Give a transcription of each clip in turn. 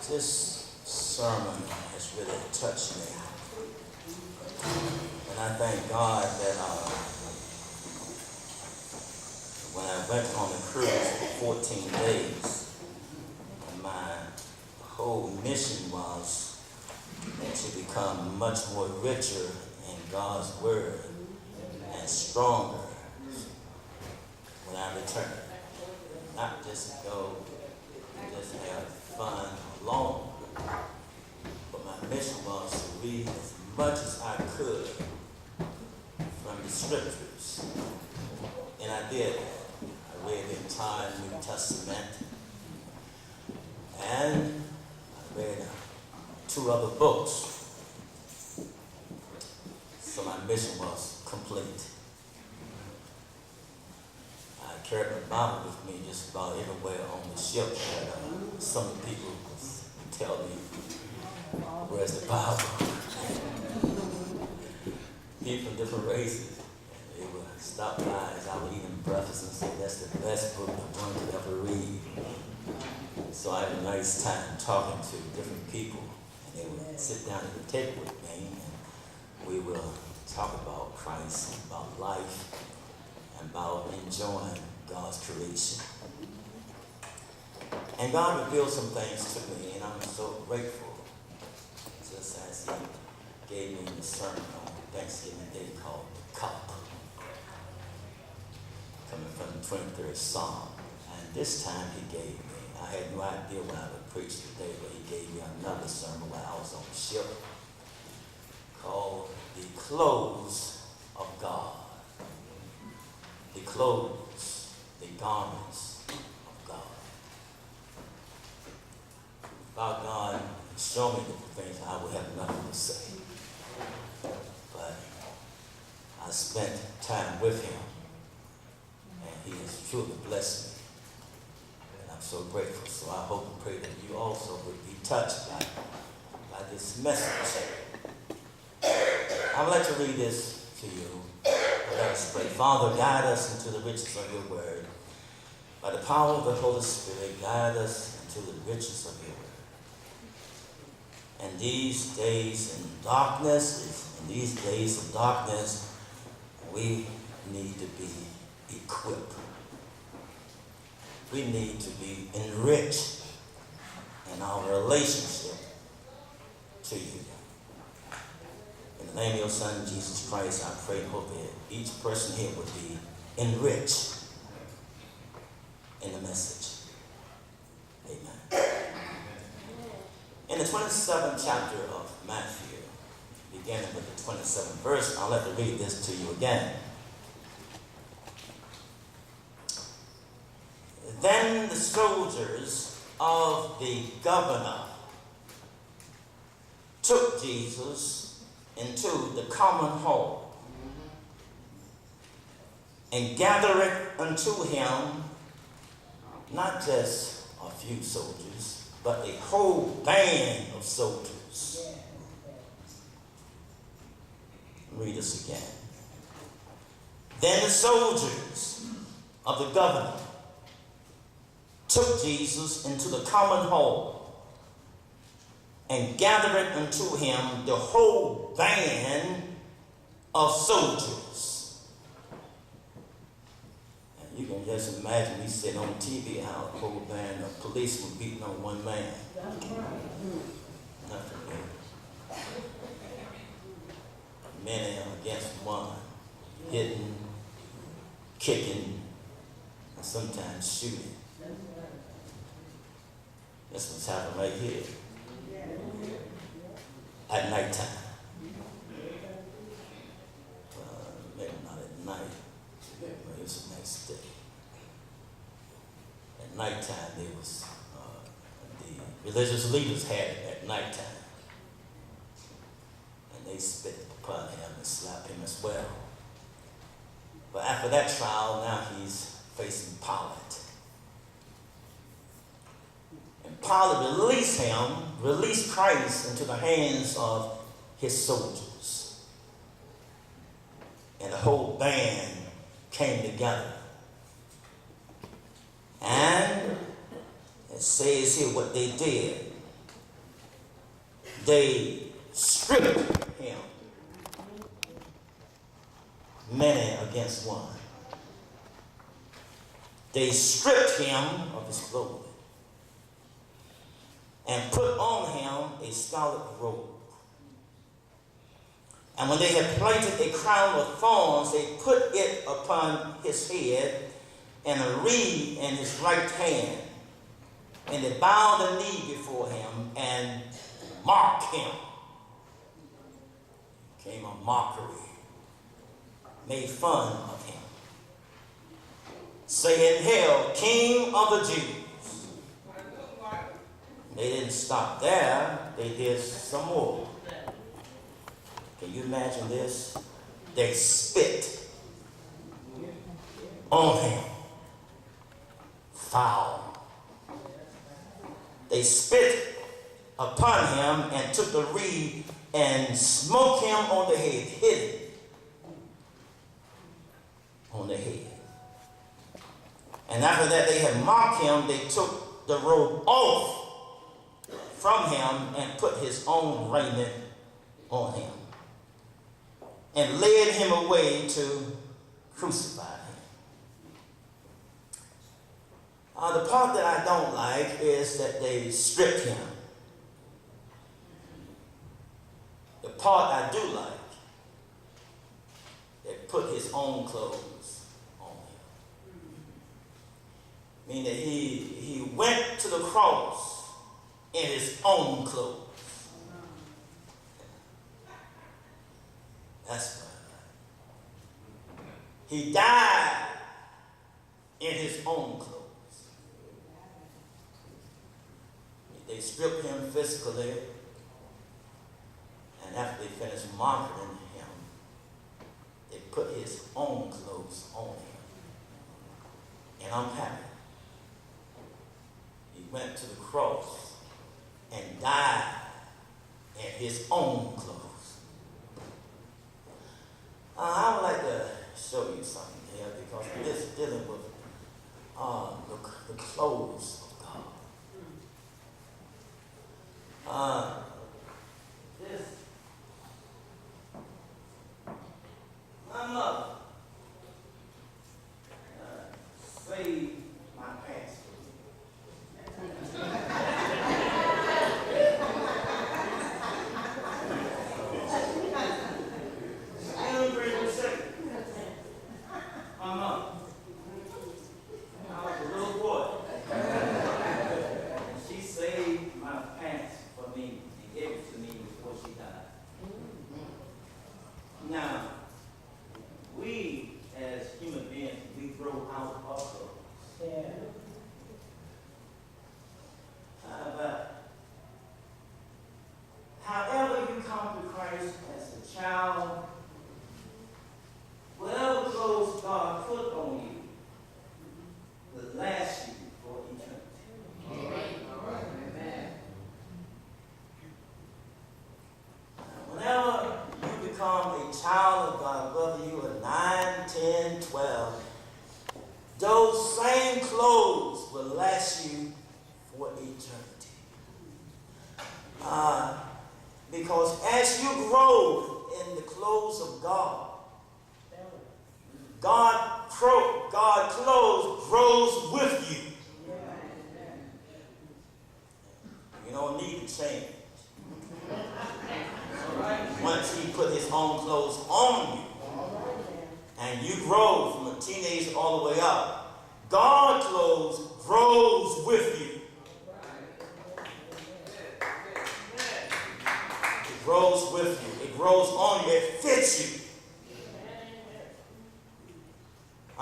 This sermon has really touched me. And I thank God that when I went on the cruise for 14 days, my whole mission was to become much more richer in God's word and stronger when I return. Not just go and just have fun alone, but my mission was to read as much as I could from the scriptures. And I did that. I read the entire New Testament, and I read 2 other books. So my mission was complete. I carried my Bible with me just about everywhere on the ship. And, some people tell me, where's the Bible? People from different races. They would stop by as I would eat breakfast and say, that's the best book one could ever read. So I had a nice time talking to different people. And they would sit down at the table with me, and we will talk about Christ, about life, and about enjoying God's creation. And God revealed some things to me, and I'm so grateful. Just as He gave me the sermon on Thanksgiving Day called The Cup, coming from the 23rd Psalm. And this time He gave me, I had no idea what I would preach today, but He gave me another sermon while I was on the ship called The Clothes of God. The clothes, the garments of God. About God showing me the things, I would have nothing to say. But I spent time with Him, and He has truly blessed me. And I'm so grateful. So I hope and pray that you also would be touched by this message. I would like to read this to you. Let us pray. Father, guide us into the riches of your word. By the power of the Holy Spirit, guide us into the riches of your word. And these days of darkness, we need to be equipped. We need to be enriched in our relationship to you. In the name of your Son, Jesus Christ, I pray and hope that each person here would be enriched in the message. Amen. In the 27th chapter of Matthew, beginning with the 27th verse, I'll have to read this to you again. Then the soldiers of the governor took Jesus into the common hall and gathered unto him not just a few soldiers, but a whole band of soldiers. Read this again. Then the soldiers of the governor took Jesus into the common hall and gathered unto him the whole band of soldiers. And you can just imagine, we sit on TV how a whole band of policemen beating on one man. Nothing new. Many against one, hitting, kicking, and sometimes shooting. That's what's happening right here. At nighttime. Maybe not at night, but it was the next day. At nighttime, there was the religious leaders had it at nighttime. And they spit upon him and slapped him as well. But after that trial, now he's facing Pilate. And Pilate released Christ into the hands of his soldiers. And the whole band came together. And it says here what they did. they stripped him, many against one. They stripped him of his clothing and put on him a scarlet robe. And when they had planted a crown of thorns, they put it upon his head and a reed in his right hand. And they bowed the knee before him and mocked him. Came a mockery, made fun of him, saying, "Hail, King of the Jews." They didn't stop there. They did some more. Can you imagine this? They spit on him. Foul. They spit upon him and took the reed and smote him on the head, hit him on the head. And after that they had mocked him, they took the robe off from him and put his own raiment on him and led him away to crucify him. The part that I don't like is that they stripped him. The part I do like, they put his own clothes on him. Meaning that he went to the cross in his own clothes. That's right. He died in his own clothes. They stripped him physically, and after they finished mocking him, they put his own clothes on him. And I'm happy. He went to the cross and died in his own clothes. I would like to show you something here, because this is dealing with the clothes of God. This, my mother saved my pants for me. My mom. I was a little boy. She saved my pants for me and gave it to me before she died. Now, we as human beings, we grow out of those. Yeah. But however you come to Christ as a child, whatever clothes God put on you will last you for eternity. Amen. Amen. Whenever you become a child of God, whether you are 9, 10, 12, those same clothes will last you for eternity. Because as you grow in the clothes of God, God clothes grows with you. You don't need to change. Once he put his own clothes on you, and you grow from a teenager all the way up, God clothes grows with you. It grows with you. It grows on you. It fits you.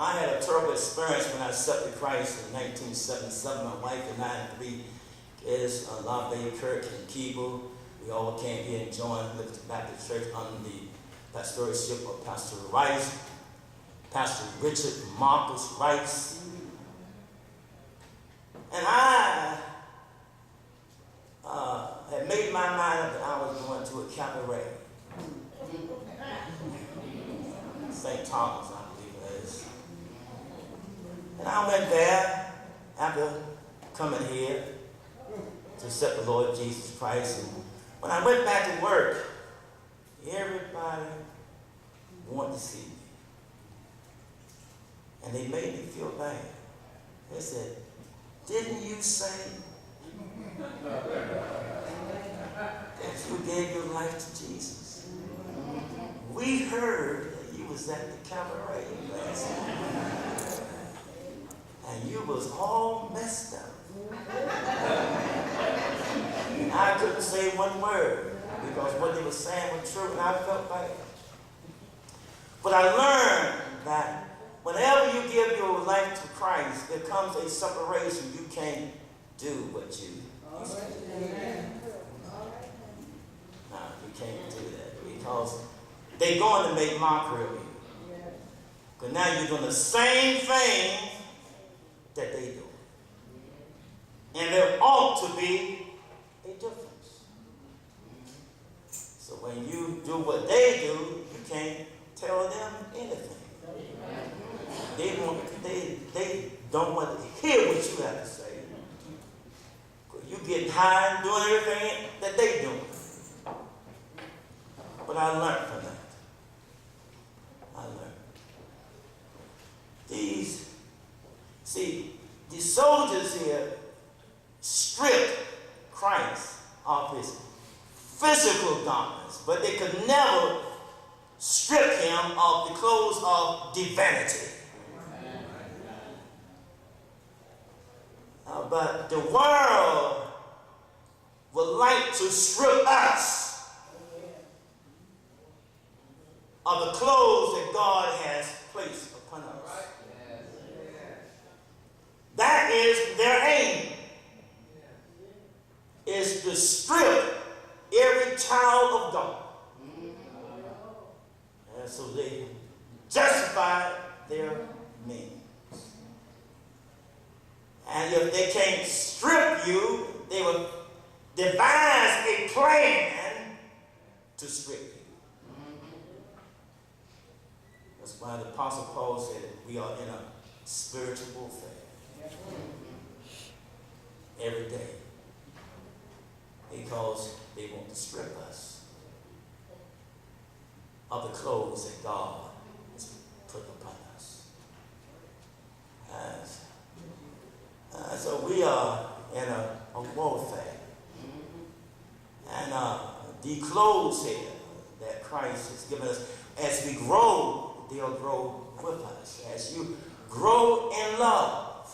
I had a terrible experience when I accepted Christ in 1977. My wife and I and 3 kids, LaVey, Kirk, and Keeble, we all came here and joined Liberty Baptist Church under the pastorship of Pastor Rice, Pastor Richard Marcus Rice. And I had made my mind up that I was going to a cabaret. St. Thomas, I believe it is. And I went there after coming here to accept the Lord Jesus Christ. And When I went back to work, everybody wanted to see me. And they made me feel bad. They said, didn't you say that you gave your life to Jesus? We heard that you was at the cabaret last night. And you was all messed up. And I couldn't say one word because what they were saying was true and I felt bad. But I learned that whenever you give your life to Christ, there comes a separation. You can't do what you used to do. No, you can't do that because they're going to make mockery of you. Because now you're doing the same thing that they do. And there ought to be a difference. So when you do what they do, you can't tell them anything. They don't want to hear what you have to say. You get high and doing everything that they do. But I learned from that. I learned. These soldiers here stripped Christ of his physical garments, but they could never strip him of the clothes of divinity. But the world would like to strip us of the clothes that God has placed upon us. That is their aim, is to strip every child of God. And so they justify their means. And if they can't strip you, they will devise a plan to strip you. That's why the Apostle Paul said we are in a spiritual warfare every day, because they want to strip us of the clothes that God has put upon us. So we are in a warfare. And the clothes here that Christ has given us, as we grow, they'll grow with us. As you grow in love,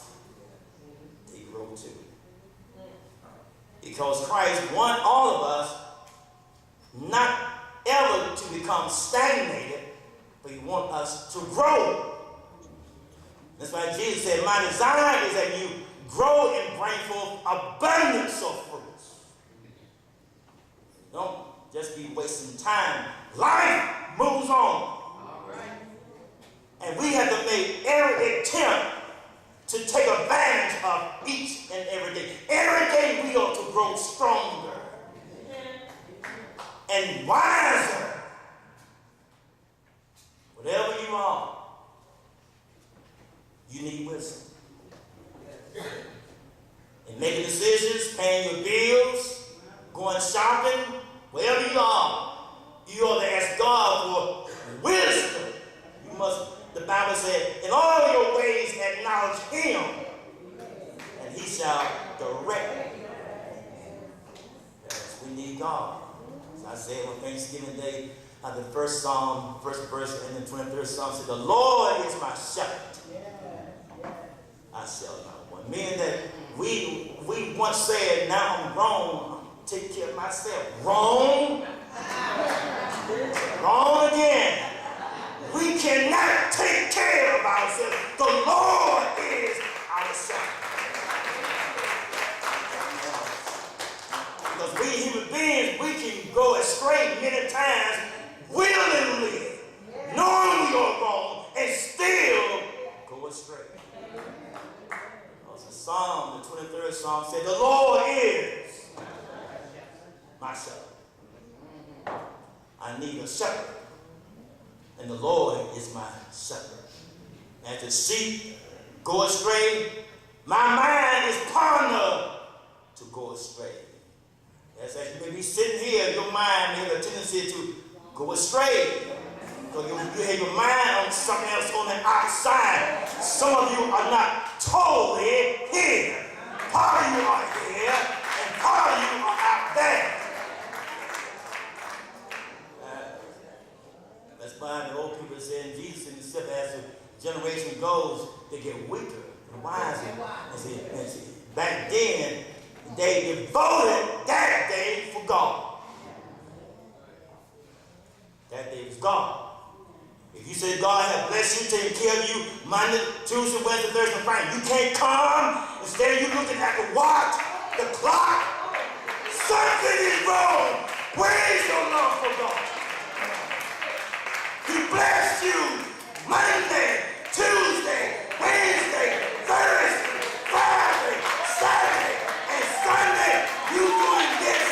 they grow too. Because Christ wants all of us not ever to become stagnated, but he wants us to grow. That's why Jesus said, my desire is that you grow and bring forth abundance of fruits. Don't just be wasting time. Life moves on. And we have to make every attempt to take advantage of each and every day. Every day we ought to grow stronger and wiser. Whatever you are, you need wisdom. In making decisions, paying your bills, going shopping, wherever you ought to ask God for wisdom. You must, the Bible said, in all your ways acknowledge him, and he shall direct you. Yes, we need God. As I said on Thanksgiving Day, the first verse, and the 23rd Psalm said, the Lord is my shepherd. I shall not want. Meaning that we once said, now I'm grown, take care of myself. Wrong. Wrong again. We cannot take care of ourselves. The Lord is our shepherd. Because we human beings, we can go astray many times willingly, knowing we are wrong, and still go astray. Because the Psalm, the 23rd Psalm said, the Lord is my shepherd. I need a shepherd. And the Lord is my shepherd. And the sheep go astray, my mind is partnered to go astray. As you may be sitting here, your mind may have a tendency to go astray. Because you have your mind on something else on the outside. Some of you are not totally here. Part of you are here, and part of you are out there. That's why the old people say, Jesus in the ship, as the generation goes, they get weaker and wiser. And see, back then, they devoted that day for God. That day was God. If you say God has blessed you, taken care of you, Monday, Tuesday, Wednesday, Thursday, Friday, you can't come. Instead of you looking at the watch, the clock, something is wrong. Praise the Lord for God. He blessed you Monday, Tuesday, Wednesday, Thursday, Friday, Saturday, and Sunday. You doing this.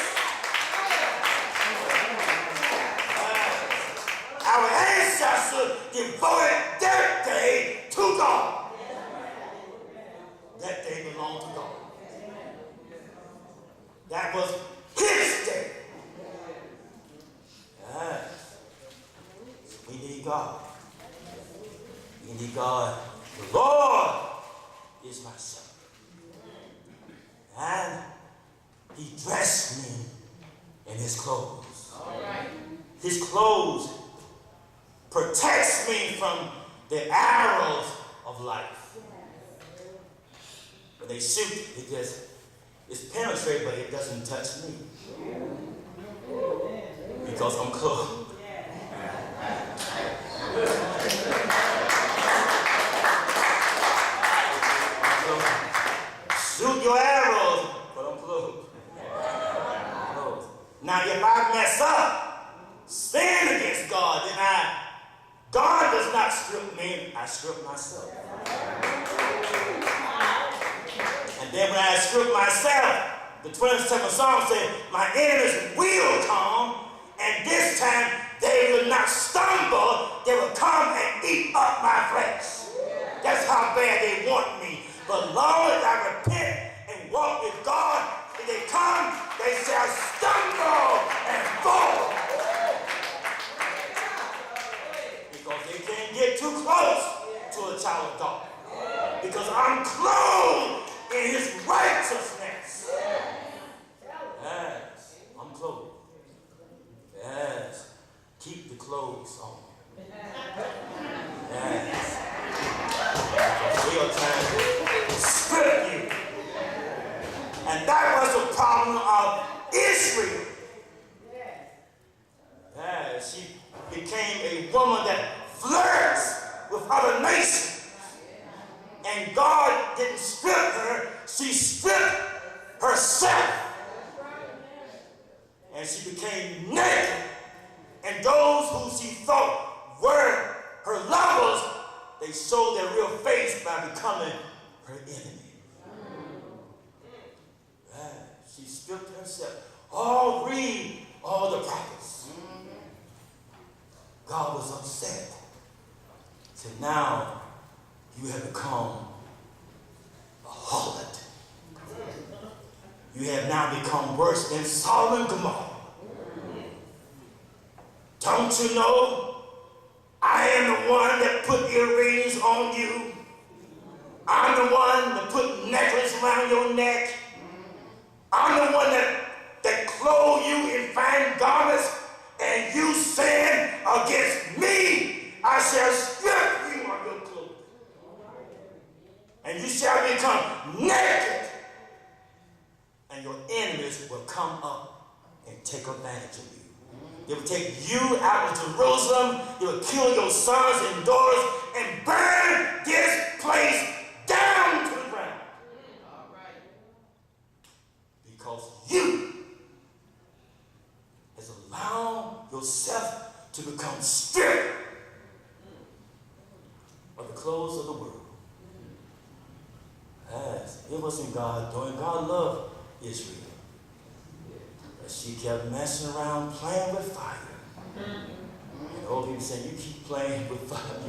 Our ancestors devoted their day to God. That day belonged to God. That was his day. Yes. We need God. We need God. The Lord is my shepherd. And he dressed me in his clothes. All right. His clothes protects me from the arrows of life. When they shoot, it's penetrated, but it doesn't touch me. Because I'm clothed. Shoot your arrows, but I'm clothed. Now, if I mess up, sin against God, then God does not strip me, I strip myself. And then when I strip myself, the 27th Psalm said, my enemies will come, and this time they will not stumble, they will come and eat up my flesh. That's how bad they want me. But long as I repent and walk with God, if they come, they shall stumble and fall. Because they can't get too close to a child of God. Because I'm clothed in his righteousness. Yes, I'm clothed. Yes, keep the clothes on. Yes. Because we are trying to strip you. And that was the problem of Israel. Yes, she became a woman that flirts with other nations. And God didn't strip her, she stripped herself. And she became naked. And those who she thought were her lovers, they showed their real face by becoming her enemy. Right. She stripped herself. Read all the prophets. God was upset. So now you have become a harlot. You have now become worse than Sodom and Gomorrah. Don't you know I am the one that put earrings on you? I'm the one that put necklace around your neck. I'm the one that clothed you in fine garments, and you sin against me. I shall strip you of your clothes, and you shall become naked, and your enemies will come up and take advantage of you. They will take you out of Jerusalem. They will kill your sons and daughters and burn this place down to the ground. Because you has allowed yourself to become stripped of the clothes of the world. Yes, it wasn't God doing. God loved Israel. But she kept messing around playing with fire. And old people say, you keep playing with fire,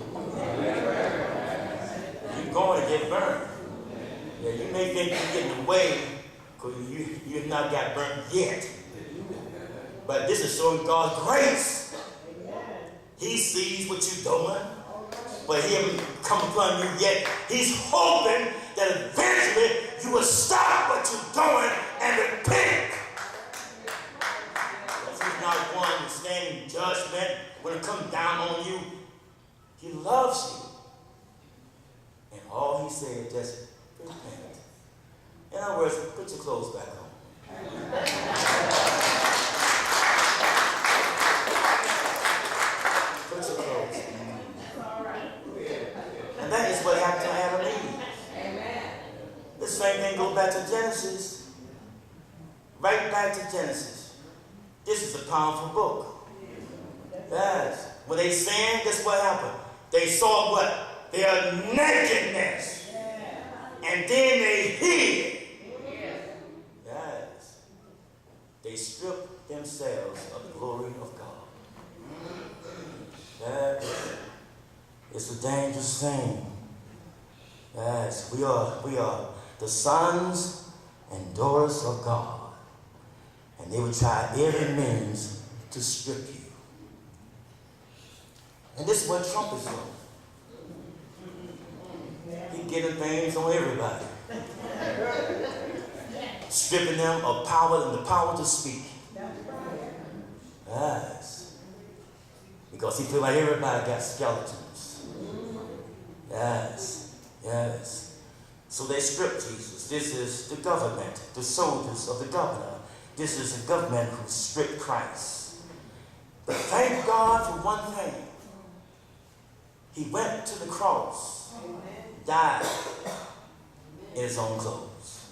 you're going to get burned. Yeah, you may think you're getting away because you have not got burnt yet. But this is showing God's grace. He sees what you're doing, but he hasn't come upon you yet. He's hoping that eventually you will stop what you're doing and repent. Because he's not one to stand in judgment when it comes down on you. He loves you. And all he said, just repent. In other words, put your clothes back on. Put your clothes on. And that is what happened to Adam and Eve. The same thing goes back to Genesis. Right back to Genesis. This is a powerful book. Yes. When they sinned, guess what happened? They saw what? Their nakedness. And then they hid. Yes. They stripped themselves of the glory of God. Yes. It's a dangerous thing. Yes. We are the sons and daughters of God. And they would try every means to strip you. And this is what Trump is doing. He's getting things on everybody. Stripping them of power and the power to speak. Yes. Because he feels like everybody got skeletons. Yes. Yes. So they stripped Jesus. This is the government, the soldiers of the governor. This is the government who stripped Christ. But thank God for one thing. He went to the cross, died in his own clothes.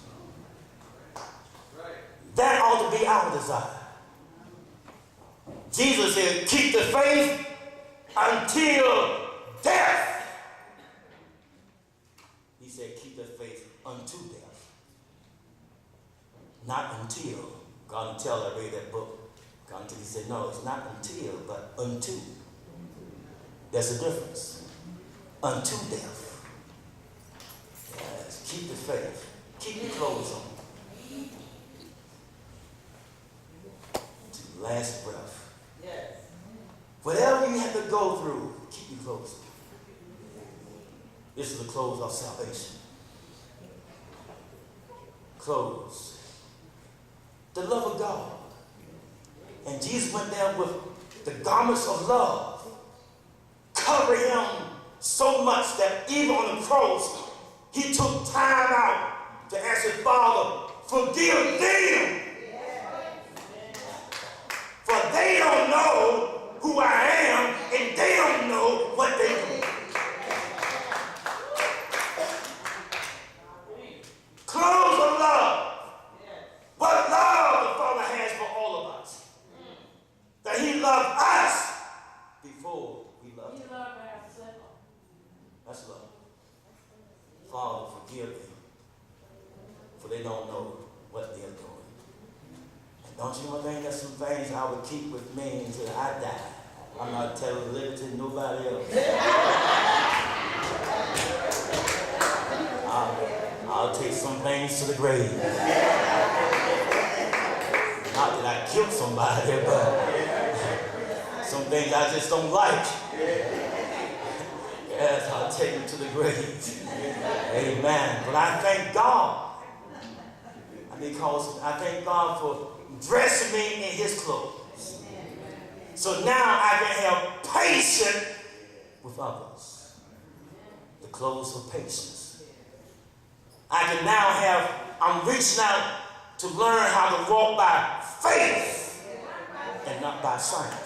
That ought to be our desire. Jesus said, keep the faith until death. He said, keep the faith unto death. Not until. God until I read that book. God until he said, no, it's not until, but unto. There's a difference. Unto death. Yes, keep the faith. Keep your clothes on. To the last breath. Yes. Whatever you have to go through, keep your clothes on. This is the clothes of salvation. Clothes. The love of God. And Jesus went down with the garments of love. Cover him so much that even on the cross, he took time out to ask his Father, forgive them. For they don't know who I am, and they don't know what they do. Clothes of love. What love the Father has for all of us. That he loved us before we loved him. That's love. Father, forgive them, for they don't know what they're doing. And don't you know one thing? There's some things I would keep with me until I die. I'm not telling liberty to nobody else. I'll take some things to the grave. Not that I killed somebody, but some things I just don't like. Yes, I'll take them to the grave. Amen. But I thank God. Because I thank God for dressing me in his clothes. So now I can have patience with others. The clothes of patience. I can now I'm reaching out to learn how to walk by faith and not by sight.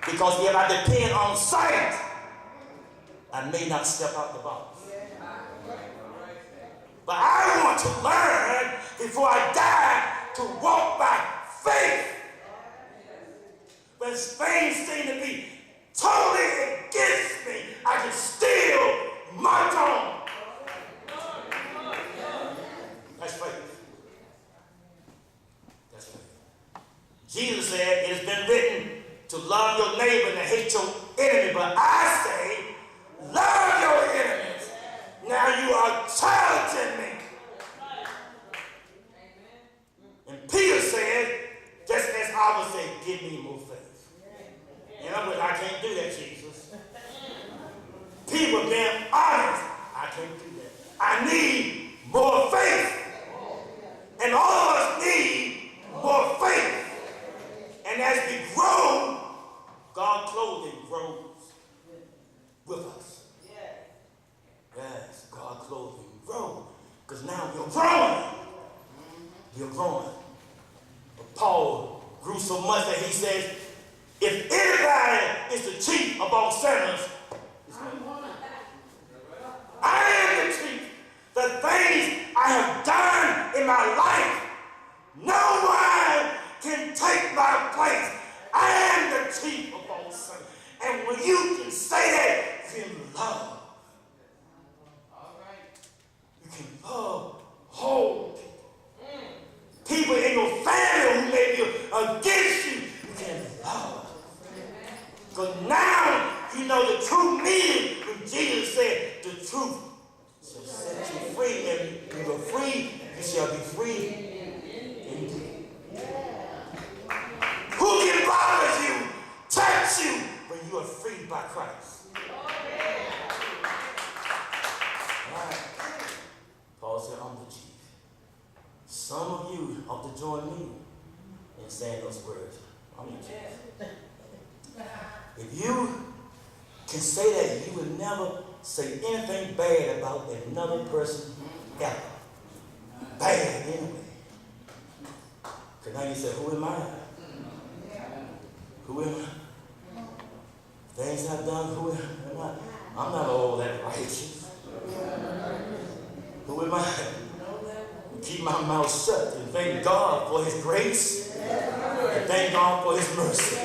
Because if I depend on sight, I may not step out the box. But I want to learn before I die to walk by faith. When things seem to be totally against me, I can still march on. That's faith. That's faith. Jesus said, it has been written to love your neighbor and to hate your enemy. But I say, love your enemies. Now you are challenging me. And Peter said, just as you're growing. You're growing. But Paul grew so much that he says, if anybody is the chief of all sinners, it's me. I am the chief. The things I have done in my life, no one can take my place. I am the chief of all sinners. And when you can say that, you can love. You can love whole people. People in your family who may be against you, you can love. Because now you know the true meaning when Jesus said the truth shall set you free. And when you are free, you shall be free indeed. Who can bother you, touch you when you are freed by Christ? Right. Paul said, I'm the chief. Some of you ought to join me in saying those words. I'm the chief. If you can say that, you would never say anything bad about another person ever. Bad anyway. Because now you say, who am I? Who am I? Things I've done, who am I? I'm not all that righteous. Who am I? Keep my mouth shut and thank God for his grace and thank God for his mercy.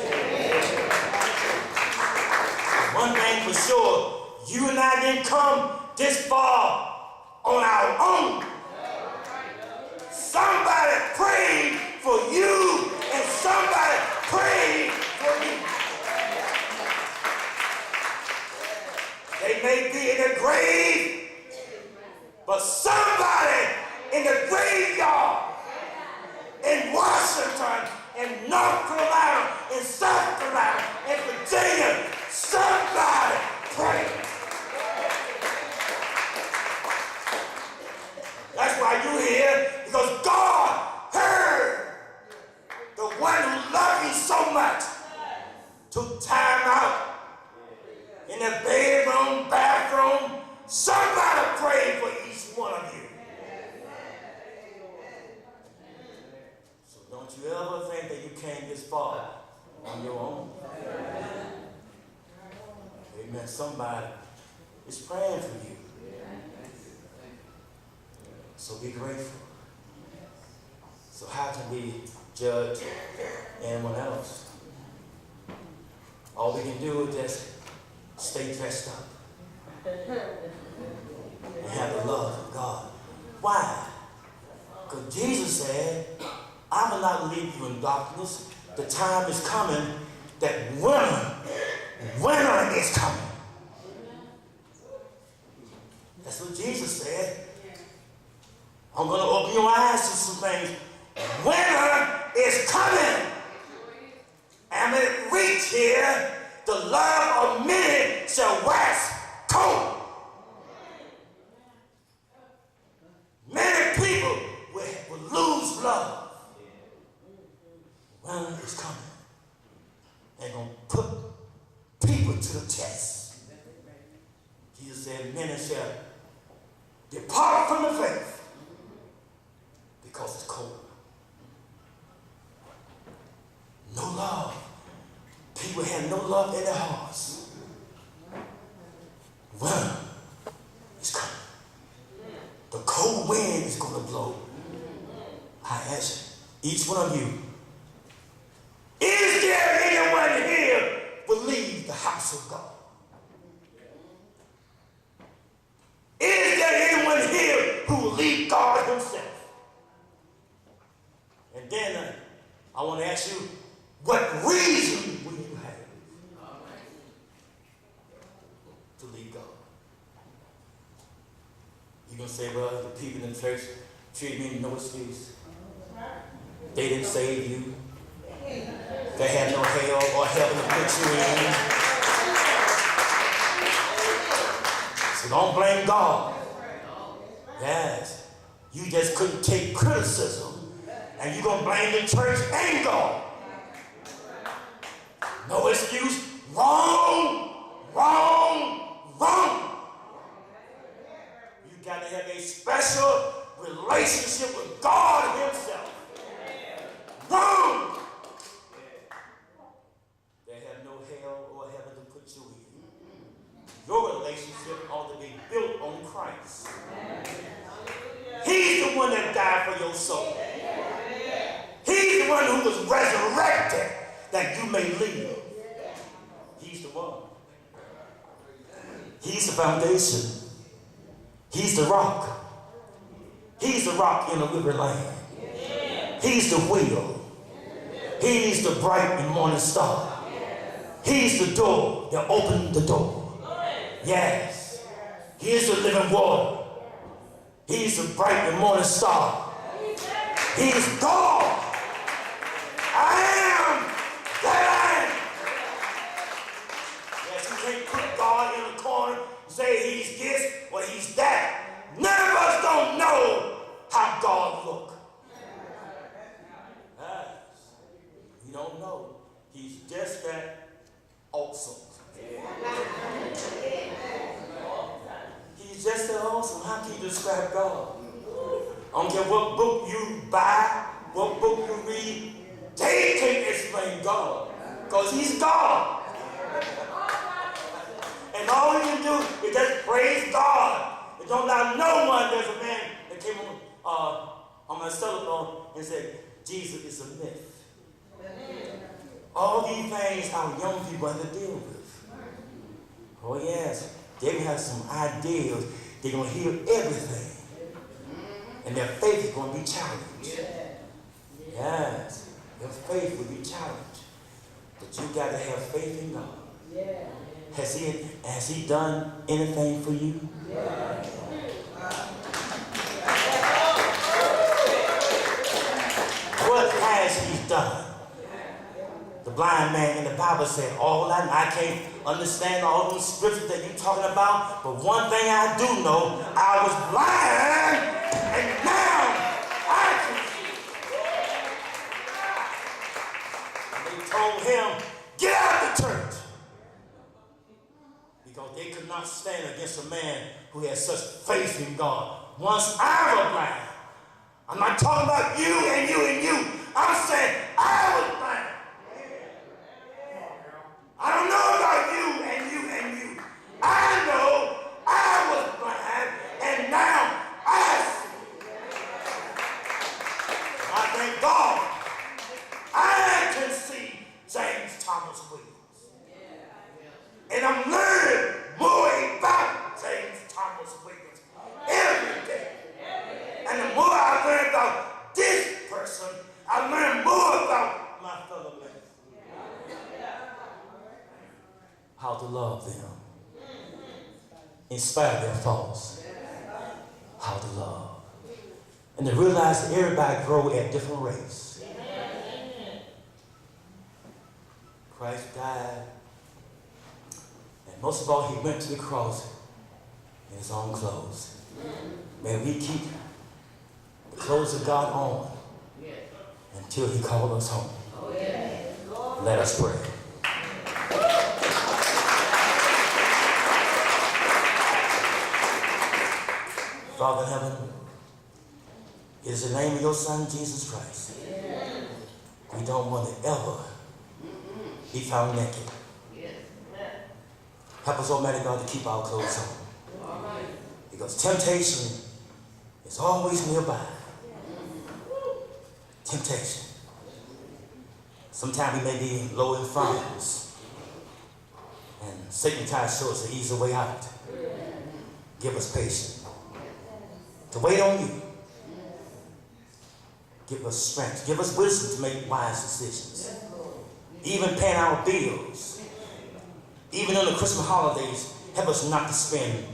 One thing for sure, you and I didn't come this far on our own. Somebody prayed for you and somebody prayed for me. They may be in the grave, but somebody in the graveyard in Washington, in North Carolina, in South Carolina, in Virginia, somebody pray. That's why you're here, because God heard the one who loved you so much took time out in the bedroom, bathroom. Somebody prayed for each one of you. So don't you ever think that you came this far on your own. Amen. Somebody is praying for you. So be grateful. So how can we judge anyone else? All we can do is just stay dressed up and have the love of God. Why? Because Jesus said, I will not leave you in darkness. The time is coming that winter is coming. That's what Jesus said. I'm going to open your eyes to some things. Winter is coming. And when it reach here, the love of many shall wax cold. Many people will lose love. Winter is coming. They're going to put people to the test. Jesus said, many shall depart from the faith because it's cold. No love. People have no love in their hearts. Winter is coming. The cold wind is going to blow. I ask each one of you, is there anyone here who will leave the house of God? Is there anyone here who will leave God himself? And then I want to ask you, what reason will you have to leave God? You're going to say, well, the people in the church treat me no excuse. They didn't save you. They had no hell or heaven to put you in. So don't blame God. Yes. You just couldn't take criticism and you're going to blame the church and God. No excuse. Wrong, wrong, wrong. You got to have a special relationship relationship with God himself. Wrong. They have no hell or heaven to put you in. Your relationship ought to be built on Christ. He's the one that died for your soul. He's the one who was resurrected that you may live. He's the one. He's the foundation. He's the rock. He's the rock in the river land. He's the wheel. He's the bright and morning star. He's the door that opened the door. Yes. He's the living water. He's the bright and morning star. He's God. I am that I am. Yes, you can't put God in a corner and say he's this or he's that. None of us don't know how God looks. You don't know. He's just that awesome. He's just that awesome. How can you describe God? I don't care what book you buy, what book you read, they can't explain God. Because he's God. And all you can do is just praise God. And don't allow no one. There's a man that came on my cell phone and said, Jesus is a myth. All these things our young people have to deal with. Oh yes, they have some ideas. They're going to hear everything. And their faith is going to be challenged. Yes, your faith will be challenged. But you got to have faith in God. Has he done anything for you? What has he done? The blind man in the Bible said, I can't understand all those scriptures that you're talking about, but one thing I do know, I was blind, and now I can see. And they told him, get out of the church. Because they could not stand against a man who had such faith in God. Once I was blind. I'm not talking about you and you and you. I'm saying I was blind. I don't know about you and you and you. I know I was blind and now I see. I thank God I can see James Thomas Williams. And I'm learning more about James Thomas Williams every day. And the more I learn about this person, I learn more about my fellow man. How to love them in spite of their faults. How to love. And to realize that everybody grows at different rates. Christ died. And most of all, he went to the cross in his own clothes. May we keep the clothes of God on until he calls us home. Let us pray. Father in heaven, it is the name of your Son, Jesus Christ. We don't want to ever be found naked. Help us, Almighty God, to keep our clothes on. Because temptation is always nearby. Temptation. Sometimes we may be low in funds. And Satan tries to show us an easy way out. Give us patience to wait on you. Give us strength. Give us wisdom to make wise decisions. Even paying our bills. Even on the Christmas holidays, help us not to spend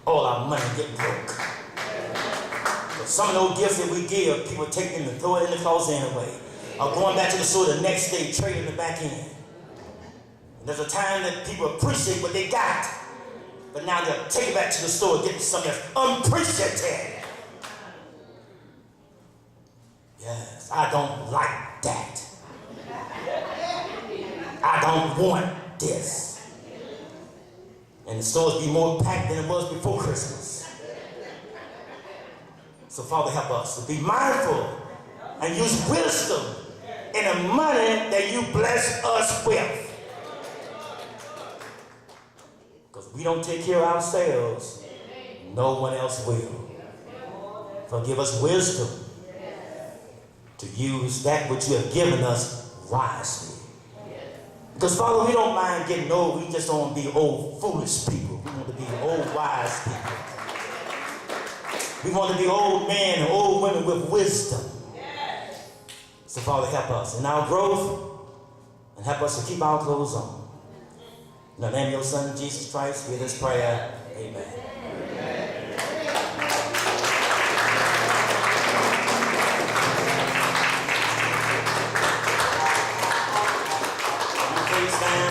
all our money and get broke. But some of those gifts that we give, people take them and throw it in the closet anyway. Or going back to the store the next day, trading it back in. And there's a time that people appreciate what they got. But now they'll take it back to the store and get something that's unappreciated. Yes, I don't like that. I don't want this. And the stores be more packed than it was before Christmas. So Father, help us to be mindful and use wisdom in the money that you bless us with. Because if we don't take care of ourselves, no one else will. Forgive us wisdom to use that which you have given us wisely. Because Father, we don't mind getting old. We just don't want to be old foolish people. We want to be old wise people. We want to be old men and old women with wisdom. So Father, help us in our growth and help us to keep our clothes on. In the name of your Son, Jesus Christ, hear this prayer. Amen.